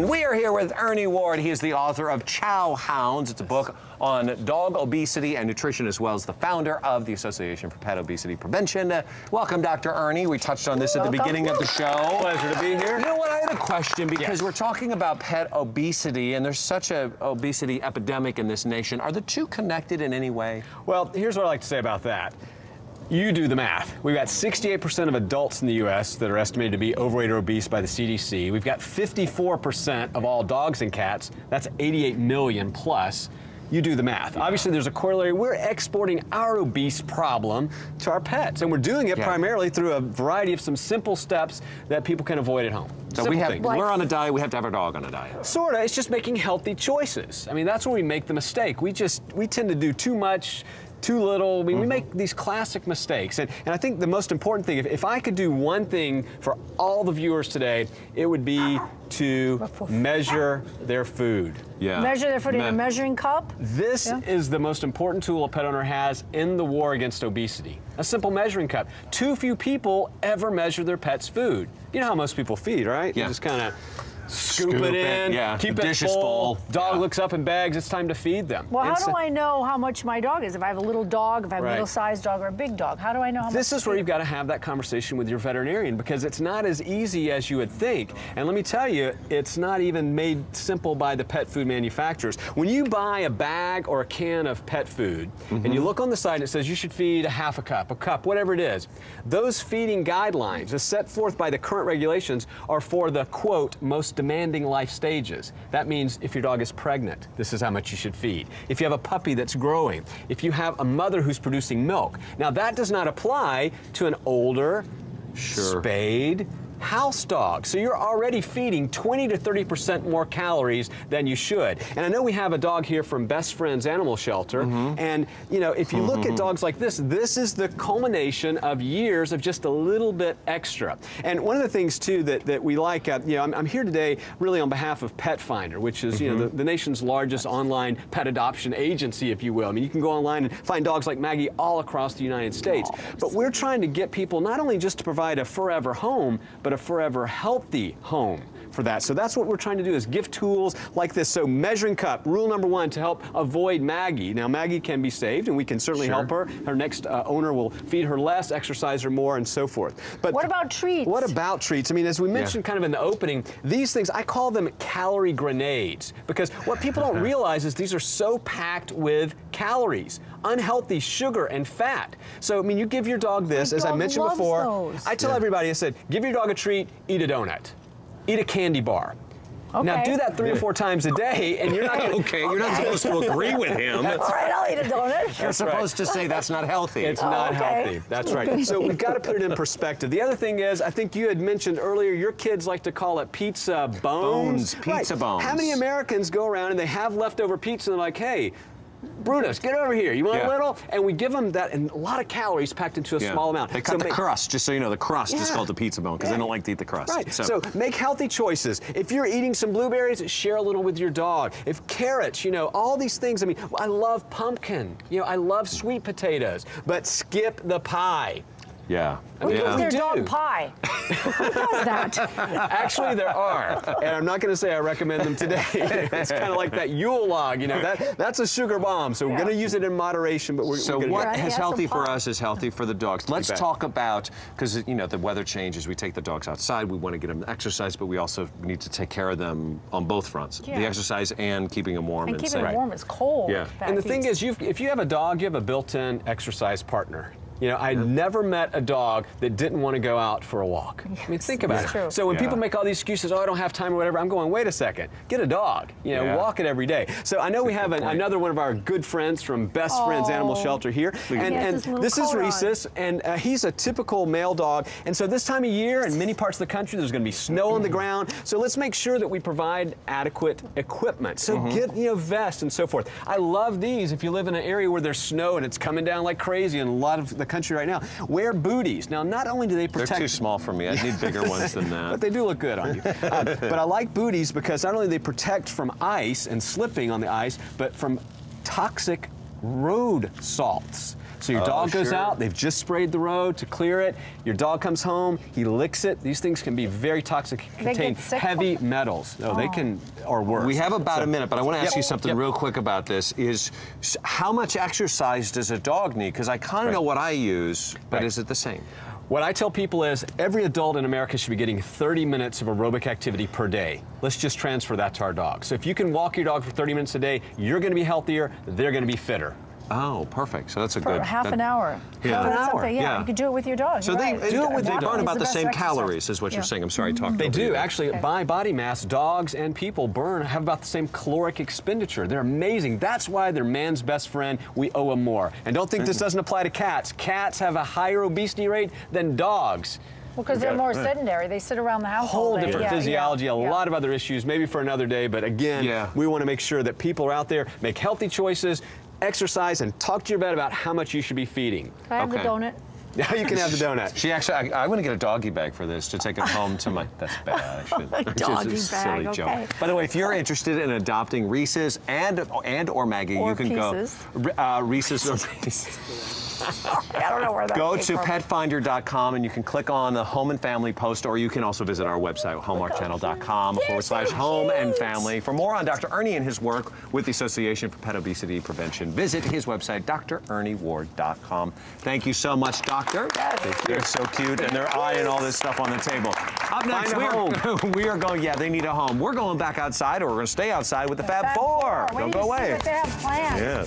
We are here with Ernie Ward. He is the author of Chow Hounds. It's a book on dog obesity and nutrition, as well as the founder of the Association for Pet Obesity Prevention. Welcome, Dr. Ernie. We touched on this at the beginning of the show. Pleasure to be here. You know what? I had a question because we're talking about pet obesity, and there's such an obesity epidemic in this nation. Are the two connected in any way? Well, here's what I like to say about that. You do the math. We've got 68% of adults in the U.S. that are estimated to be overweight or obese by the CDC. We've got 54% of all dogs and cats. That's 88 million plus. You do the math. Obviously, there's a corollary. We're exporting our obese problem to our pets, and we're doing it primarily through a variety of some simple steps that people can avoid at home. So we're on a diet, we have to have our dog on a diet. Sort of. It's just making healthy choices. I mean, that's where we make the mistake. We tend to do too much, too little. I mean, we make these classic mistakes. And I think the most important thing, if I could do one thing for all the viewers today, it would be to measure their food. Yeah. Measure their food in a measuring cup? This is the most important tool a pet owner has in the war against obesity. A simple measuring cup. Too few people ever measure their pet's food. You know how most people feed, right? Yeah. You just kind of scoop it in, keep it full. Dog looks up in bags, it's time to feed them. Well, how do I know how much my dog is? If I have a little dog, if I have a middle-sized dog or a big dog, how do I know how much? This is where you've got to have that conversation with your veterinarian, because it's not as easy as you would think. And let me tell you, it's not even made simple by the pet food manufacturers. When you buy a bag or a can of pet food, and you look on the side and it says you should feed a half a cup, whatever it is, those feeding guidelines, as set forth by the current regulations, are for the, quote, most demanding life stages. That means if your dog is pregnant, this is how much you should feed. If you have a puppy that's growing, if you have a mother who's producing milk. Now, that does not apply to an older, spayed house dog. So you're already feeding 20 to 30% more calories than you should. And I know we have a dog here from Best Friends Animal Shelter. And, you know, if you look at dogs like this is the culmination of years of just a little bit extra. And one of the things, too, that we like, you know, I'm here today really on behalf of Pet Finder, which is, you know, the nation's largest online pet adoption agency, if you will. I mean, you can go online and find dogs like Maggie all across the United States. But we're trying to get people not only just to provide a forever home, but a forever healthy home for that. So that's what we're trying to do, is give tools like this. So measuring cup, rule number one, to help avoid Maggie. Now, Maggie can be saved, and we can certainly help her. Her next owner will feed her less, exercise her more, and so forth. But what about treats? What about treats? I mean, as we mentioned kind of in the opening, these things, I call them calorie grenades, because what people don't realize is these are so packed with calories, unhealthy sugar and fat. So, I mean, you give your dog this, as I mentioned before. I tell everybody, I said, give your dog a treat, eat a donut. Eat a candy bar. Now do that 3 or 4 times a day, and you're not going to... You're not supposed to agree with him. All right, I'll eat a donut. You're supposed to say that's not healthy. It's not healthy. That's right. So we've got to put it in perspective. The other thing is, I think you had mentioned earlier, your kids like to call it pizza bones. Pizza bones. How many Americans go around and they have leftover pizza and they're like, hey, Brutus, get over here. You want a little? And we give them that, and a lot of calories packed into a small amount. They cut the crust, just so you know, the crust is called the pizza bone, because they don't like to eat the crust. Right. So make healthy choices. If you're eating some blueberries, share a little with your dog. If carrots, you know, all these things. I mean, I love pumpkin. You know, I love sweet potatoes, but skip the pie. Yeah. Who gives their dog pie? Who does that? Actually, there are. And I'm not going to say I recommend them today. It's kind of like that Yule log, you know, that's a sugar bomb. So we're going to use it in moderation, but we're going to... So what is healthy for us is healthy for the dogs. Let's talk about, because, you know, the weather changes. We take the dogs outside. We want to get them exercise, but we also need to take care of them on both fronts. The exercise and keeping them warm. And keeping them warm is cold. Yeah. And the thing is, if you have a dog, you have a built-in exercise partner. You know, I never met a dog that didn't want to go out for a walk. I mean, think about it. So when people make all these excuses, oh, I don't have time or whatever, I'm going, wait a second, get a dog. You know, walk it every day. So I know we have another one of our good friends from Best Friends Animal Shelter here. And this is Rhesus, and he's a typical male dog. And so this time of year, in many parts of the country, there's going to be snow on the ground. So let's make sure that we provide adequate equipment. So get, you know, vests and so forth. I love these. If you live in an area where there's snow and it's coming down like crazy, and a lot of the country right now. Wear booties. Now, not only do they protect... They're too small for me. I need bigger ones than that. But they do look good on you. But I like booties because not only do they protect from ice and slipping on the ice, but from toxic road salts. So your dog goes out, they've just sprayed the road to clear it. Your dog comes home, he licks it. These things can be very toxic, contain heavy metals. No, they can, or worse. We have about a minute, but I want to ask you something real quick about this. Is how much exercise does a dog need? Because I kind of know what I use, but is it the same? What I tell people is every adult in America should be getting 30 minutes of aerobic activity per day. Let's just transfer that to our dog. So if you can walk your dog for 30 minutes a day, you're going to be healthier, they're going to be fitter. Oh, perfect. So that's a good... half an hour. Yeah. Half an hour. Yeah. Yeah, you could do it with your dog. So they right. do it with Walking they burn is about the best same exercise. calories, is what you're saying. I'm sorry, talking. They do actually. By body mass, dogs and people have about the same caloric expenditure. They're amazing. That's why they're man's best friend. We owe them more. And don't think this doesn't apply to cats. Cats have a higher obesity rate than dogs. Well, because they're more sedentary. They sit around the house Whole all day. different physiology, a lot of other issues, maybe for another day. But again, we want to make sure that people are out there, make healthy choices, exercise, and talk to your vet about how much you should be feeding. Can I have the donut? Yeah, you can have the donut. She actually, I want to get a doggy bag for this to take it home to my. That's bad. I should. A doggy bag. Silly joke. Okay. By the way, if you're interested in adopting Reese's and or Maggie, Or you can pieces. go Reese's or Reese's. I don't know where that Go came to from. petfinder.com and you can click on the home and family post, or you can also visit our website, hallmarkchannel.com/home and family. For more on Dr. Ernie and his work with the Association for Pet Obesity Prevention, visit his website, drernieward.com. Thank you so much, Doctor. They're so cute, and they're eyeing all this stuff on the table. Up next, we are going, they need a home. We're going back outside, or we're going to stay outside with the Fab Four. Wait Don't till go you see away. what they have planned. Yeah.